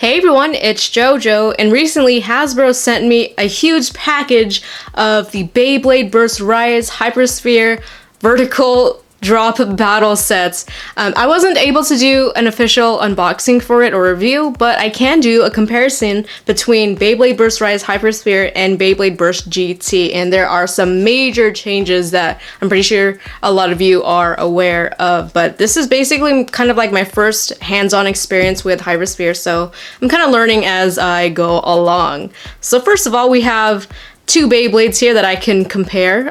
Hey everyone, it's JoJo, and recently Hasbro sent me a huge package of the Beyblade Burst Rise Hypersphere Vertical Drop Battle sets. I wasn't able to do an official unboxing for it or review, but I can do a comparison between Beyblade Burst Rise Hypersphere and Beyblade Burst GT, and there are some major changes that I'm pretty sure a lot of you are aware of, but this is basically kind of like my first hands-on experience with Hypersphere, so I'm kind of learning as I go along. So first of all, we have two Beyblades here that I can compare,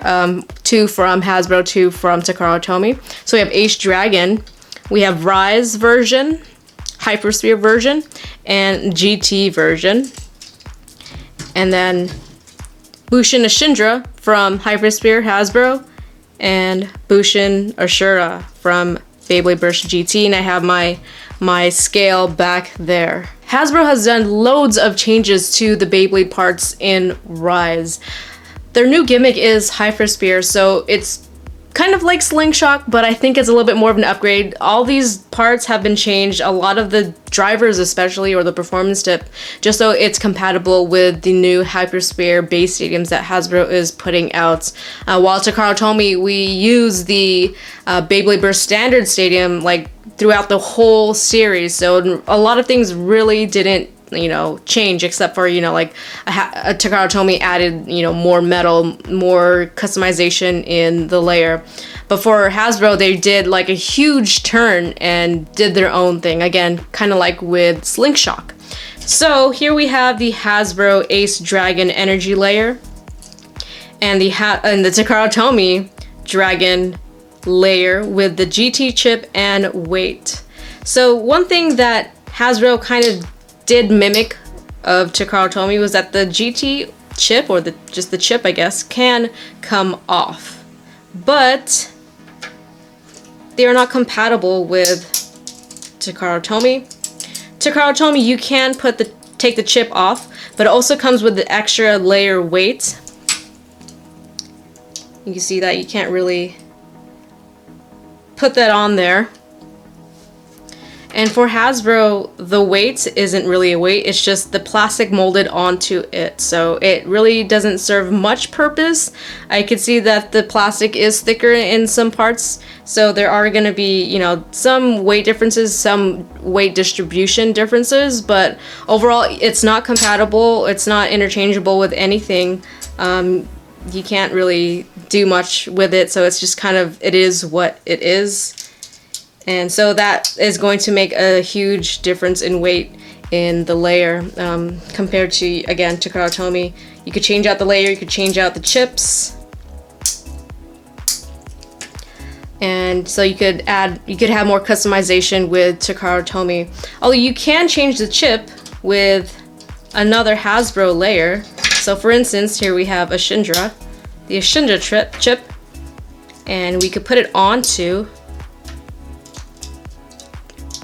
two from Hasbro, two from Takara Tomy. So we have Ace Dragon, we have Rise version, Hypersphere version, and GT version. And then Bushin Ashindra from Hypersphere Hasbro, and Bushin Ashura from Beyblade Burst GT, and I have my scale back there. Hasbro has done loads of changes to the Beyblade parts in Rise. Their new gimmick is Hypersphere, so it's kind of like Slingshot, but I think it's a little bit more of an upgrade. All these parts have been changed, a lot of the drivers especially, or the performance tip, just so it's compatible with the new Hypersphere base stadiums that Hasbro is putting out. While Takara Tomy, we use the Beyblade Burst Standard Stadium like throughout the whole series, so a lot of things really didn't change, except for like a Takara Tomy added more metal, more customization in the layer. But for Hasbro, they did like a huge turn and did their own thing, again kind of like with Slingshot. So here we have the Hasbro Ace Dragon energy layer and the Takara Tomy Dragon layer with the GT chip and weight. So one thing that Hasbro kind of did mimic of Takara Tomy was that the GT chip, or just the chip I guess, can come off, but they are not compatible with Takara Tomy. Takara Tomy, you can take the chip off, but it also comes with the extra layer weight. You can see that you can't really put that on there. And for Hasbro, the weight isn't really a weight, it's just the plastic molded onto it. So it really doesn't serve much purpose. I could see that the plastic is thicker in some parts, so there are going to be, some weight differences, some weight distribution differences, but overall it's not compatible, it's not interchangeable with anything. You can't really do much with it, so it's just kind of, it is what it is. And so that is going to make a huge difference in weight in the layer compared to, again, Takara Tomy. You could change out the layer, you could change out the chips. And so you could have more customization with Takara Tomy. Although you can change the chip with another Hasbro layer. So for instance, here we have Ashindra, the Ashindra chip, and we could put it onto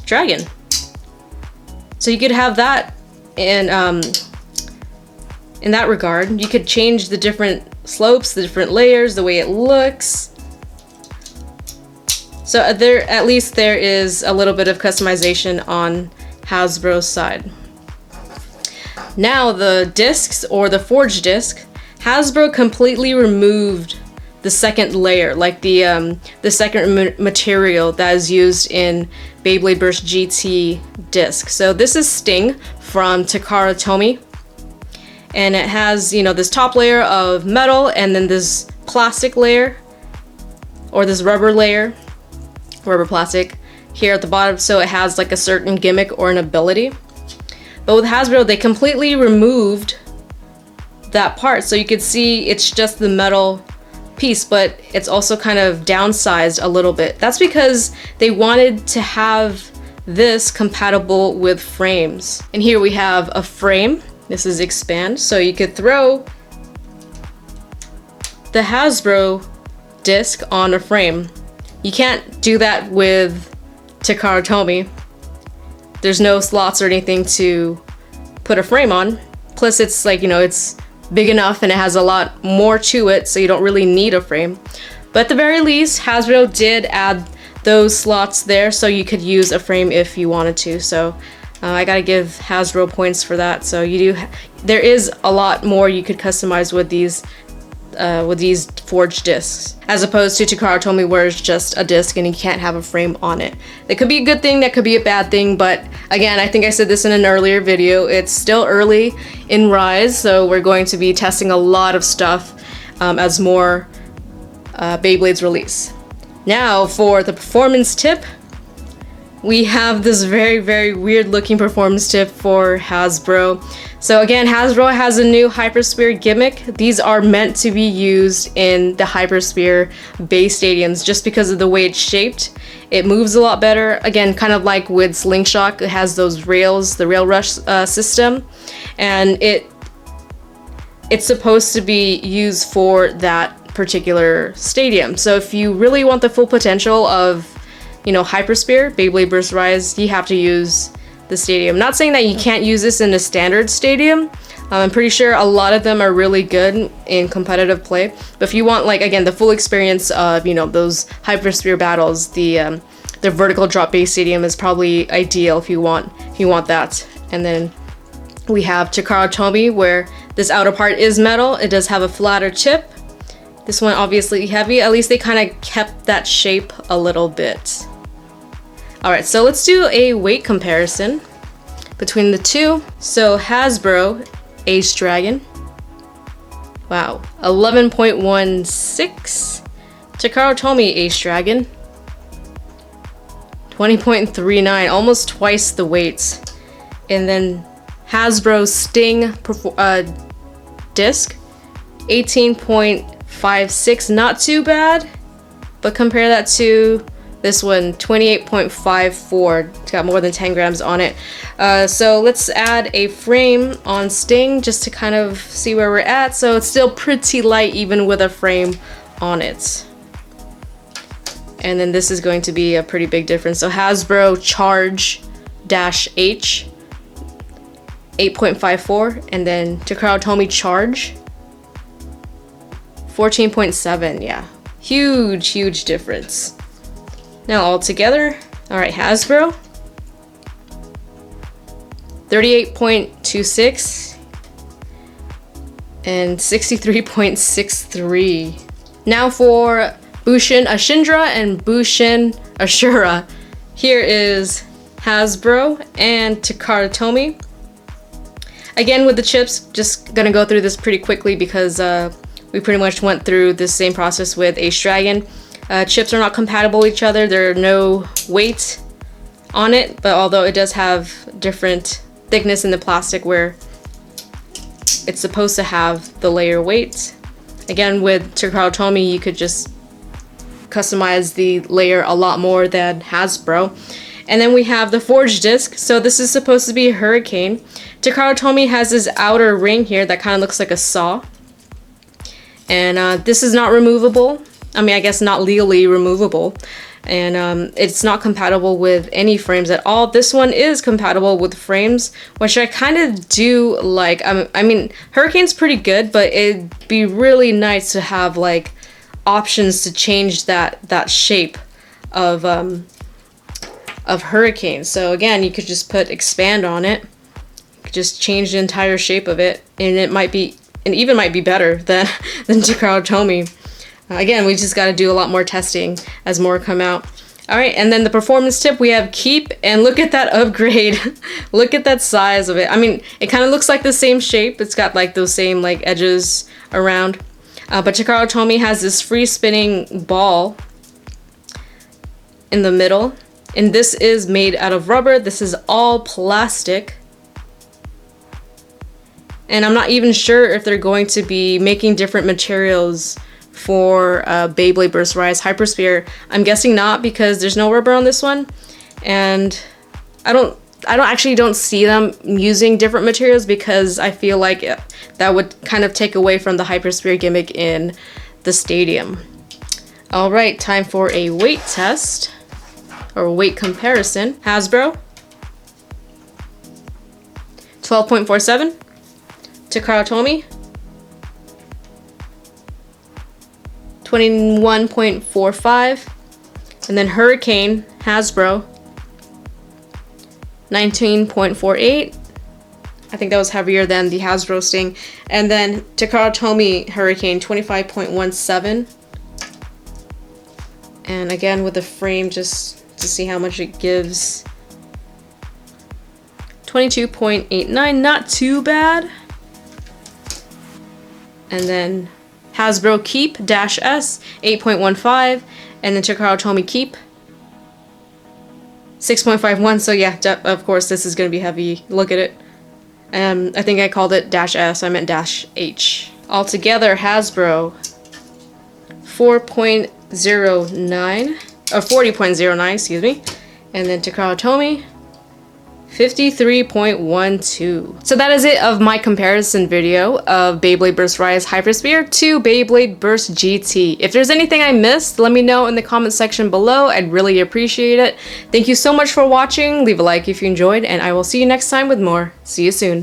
Dragon. So you could have that in that regard. You could change the different slopes, the different layers, the way it looks. So at least there is a little bit of customization on Hasbro's side. Now the discs, or the forged disc, Hasbro completely removed the second layer, like the second material that is used in Beyblade Burst GT disc. So this is Sting from Takara Tomy, and it has this top layer of metal and then this plastic layer, or this rubber plastic here at the bottom, so it has like a certain gimmick or an ability. But with Hasbro, they completely removed that part, so you could see it's just the metal piece, but it's also kind of downsized a little bit. That's because they wanted to have this compatible with frames. And here we have a frame. This is expand, so you could throw the Hasbro disc on a frame. You can't do that with Takara Tomy. There's no slots or anything to put a frame on. Plus it's like, it's big enough and it has a lot more to it, so you don't really need a frame. But at the very least, Hasbro did add those slots there, so you could use a frame if you wanted to. So I gotta give Hasbro points for that. So there is a lot more you could customize with these forged discs, as opposed to Takara Tomy, where it's just a disc and you can't have a frame on it. That could be a good thing, that could be a bad thing, but again, I think I said this in an earlier video, it's still early in Rise, so we're going to be testing a lot of stuff as more Beyblades release. Now for the performance tip, we have this very, very weird looking performance tip for Hasbro. So again, Hasbro has a new Hypersphere gimmick. These are meant to be used in the Hypersphere base stadiums just because of the way it's shaped. It moves a lot better. Again, kind of like with Slingshot, it has those rails, the rail rush system, and it's supposed to be used for that particular stadium. So if you really want the full potential of, you know, Hypersphere, Beyblade Burst Rise, you have to use the stadium. Not saying that you can't use this in a standard stadium. I'm pretty sure a lot of them are really good in competitive play. But if you want, like, again, the full experience of, you know, those Hypersphere battles, the vertical drop base stadium is probably ideal if you want that. And then we have Takara Tomy, where this outer part is metal. It does have a flatter tip. This one obviously heavy. At least they kind of kept that shape a little bit. Alright, so let's do a weight comparison between the two. So Hasbro Ace Dragon. Wow, 11.16. Takara Tomy Ace Dragon. 20.39, almost twice the weight. And then Hasbro Sting disc, 18.56, not too bad, but compare that to this one, 28.54. It's got more than 10 grams on it. So let's add a frame on Sting just to kind of see where we're at. So it's still pretty light even with a frame on it. And then this is going to be a pretty big difference. So Hasbro Charge -H, 8.54, and then Takara Tomy Charge, 14.7. Yeah, huge difference. Now all together, all right, Hasbro, 38.26 and 63.63. Now for Bushin Ashindra and Bushin Ashura. Here is Hasbro and Takara Tomy. Again, with the chips, just gonna go through this pretty quickly because we pretty much went through the same process with Ace Dragon. Chips are not compatible with each other. There are no weight on it, but although it does have different thickness in the plastic where it's supposed to have the layer weight. Again, with Takara Tomy, you could just customize the layer a lot more than Hasbro. And then we have the forged disc. So this is supposed to be a Hurricane. Takara Tomy has this outer ring here that kind of looks like a saw. And this is not removable. I mean, I guess not legally removable. And it's not compatible with any frames at all. This one is compatible with frames, which I kind of do like. I mean, Hurricane's pretty good, but it'd be really nice to have like options to change that shape of Hurricane. So again, you could just put expand on it, just change the entire shape of it, and it might be, and even might be better than Takara Tomy. Again, we just got to do a lot more testing as more come out. All right, and then the performance tip, we have Keep, and look at that upgrade. Look at that size of it. I mean, it kind of looks like the same shape. It's got like those same like edges around. But Takara Tomy has this free spinning ball in the middle. And this is made out of rubber. This is all plastic. And I'm not even sure if they're going to be making different materials for Beyblade Burst Rise Hypersphere. I'm guessing not, because there's no rubber on this one. And I don't see them using different materials, because I feel like that would kind of take away from the Hypersphere gimmick in the stadium. All right, time for a weight test or weight comparison. Hasbro, 12.47. Takara Tomy, 21.45. And then Hurricane Hasbro, 19.48. I think that was heavier than the Hasbro Sting. And then Takara Tomy Hurricane, 25.17. And again with the frame, just to see how much it gives. 22.89, not too bad. And then Hasbro Keep -S, 8.15. And then Takara Tomy Keep, 6.51. So yeah, of course this is going to be heavy. Look at it. I think I called it -S, I meant -H. Altogether, Hasbro, 4.09, or 40.09, excuse me. And then Takara Tomy, 53.12. So that is it of my comparison video of Beyblade Burst Rise Hypersphere to Beyblade Burst GT. If there's anything I missed, let me know in the comment section below. I'd really appreciate it. Thank you so much for watching. Leave a like if you enjoyed, and I will see you next time with more. See you soon.